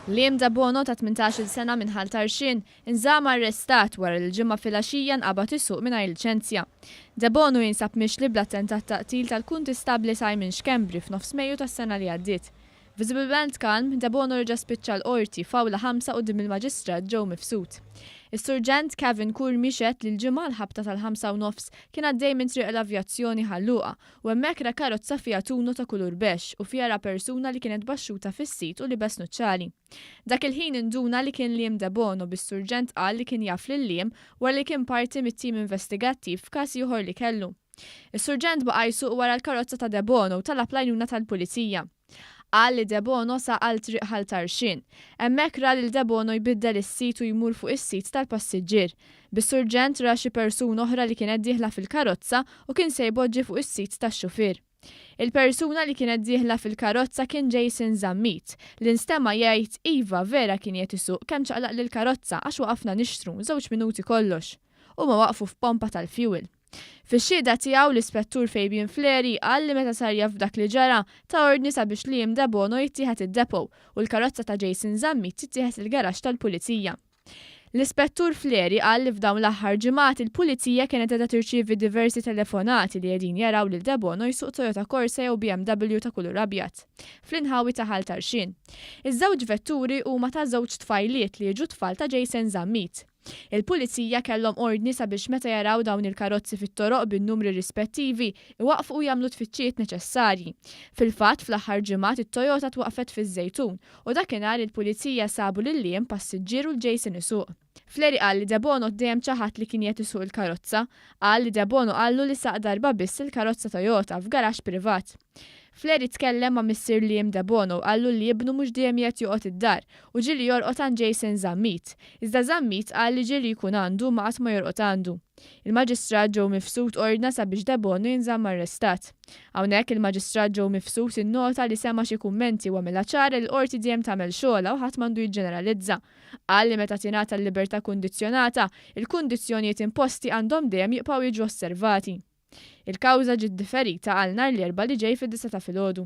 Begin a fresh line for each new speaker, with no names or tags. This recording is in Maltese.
Liam Debono ta' 18 sena minn ħaltarxin nzamm arrestat wara l-ġimgħa filgħaxija nqabad isuq mingħajr liċenzja. Debono jinsab mixli bl-attentat ta' qtil tal-kuntistabli Simon Schembri f'nofs Mejju tas-sena li għaddiet. Viżibilment kalm, Debono reġa' spiċċa l-qorti fawla 5 quddiem il-maġistrat ġew mifsud. Is-Surġent mixet li l-ġimgħa l-ħabta tal-5:30 kien għaddej minn triq l-avjazzjoni Luqa u hemmhekk ra karozza fiha tunu ta' kulur bex u fiha ra persuna li kienet baxxuta fis-sit u libes nuċċali. Dak il-ħin induna li kien Liam Debono bis-Surġent qal li kien jaf lil Liam wara li kien parti mit-tim investigattiv f'każ ieħor li kellu. Is-Surġent baqa' jsuq wara l-karozza ta' Debono u talab l-għajnuna tal-pulizija. Qal li Debono saqal triq ħaltarxin. Hemmhekk ra lil Debono jbiddel is-sit u jmur fuq is-sit tal-passiġġier. Bis-Surġent ra xi persuna oħra li kienet dieħla fil-karozza u kien se jboġġi fuq is-sit tax-xufier. Il-persuna li kienet dieħla fil-karozza kien Jinżamm li nstema' jgħid iva vera kien qed isuq kemm ċaqlaq lill-karozza għax waqafna nixtru 2 minuti kollox. Huma waqfu f'pompa tal-fuel. Fix-xhieda tiegħu l-ispettur Fleri qal li meta sar jaf dak li ġara ta' ordni sabiex Liam Debono jittieħed id-depo u l-karozza ta' Jinżamm tittieħed il-garaxx tal-pulizija. L-ispettur Fleri qal li f'dawn l-aħħar ġimgħat il-pulizija kienet qiegħda tirċievi diversi telefonati li qegħdin jaraw lil Debono jsuq Toyota Corsa jew BMW ta' kulur abjad fl-inħawi ta' ħaltarxin. Iż-żewġ vetturi huma ta' żewġ tfajliet li jiġu tfal ta' Jinżamm. Il-pulizija kellhom ordni sabiex meta jaraw dawn il-karozzi fit-toroq bin-numri rispettivi iwaqfu u jagħmlu tfittxijiet neċessarji. Fil-fatt fl-aħħar ġimgħat it-Toyota twaqfet fiż-żejtun u dakinhar il-pulizija sabu lil Liam passiġġier u l-Jason isuq. Fleri qal li Debono dejjem ċaħat li kien qed isuq il-karozza, qal li Debono qallu li saq darba biss il-karozza Toyota f'garaxx privat. Fleri tkellem ma' missier Liam Debono qallu li jibnu mhux dejjem qed joqgħod id-dar u ġieli jorqod għand Jinżamm. Iżda Żammit qal li ġieli jkun għandu ma qatt ma jorqod għandu. Il-maġistrat ġew mifsud ordna sabiex Debono jinżamm arrestat. Hawnhekk il-maġistrat ġew mifsud innota li sema xi kummenti u għamilha ċara l-qorti dejjem tagħmel xogħla u ħadd m'għandu jiġġeneralizza. Qal li meta tingħata l-libertà kundizzjonata, il-kundizzjonijiet imposti għandhom dejjem jibqgħu jiġu osservati. Il-kawża ġiet differita għal nhar l-Erbgħa li ġej fid-9 ta' filgħodu.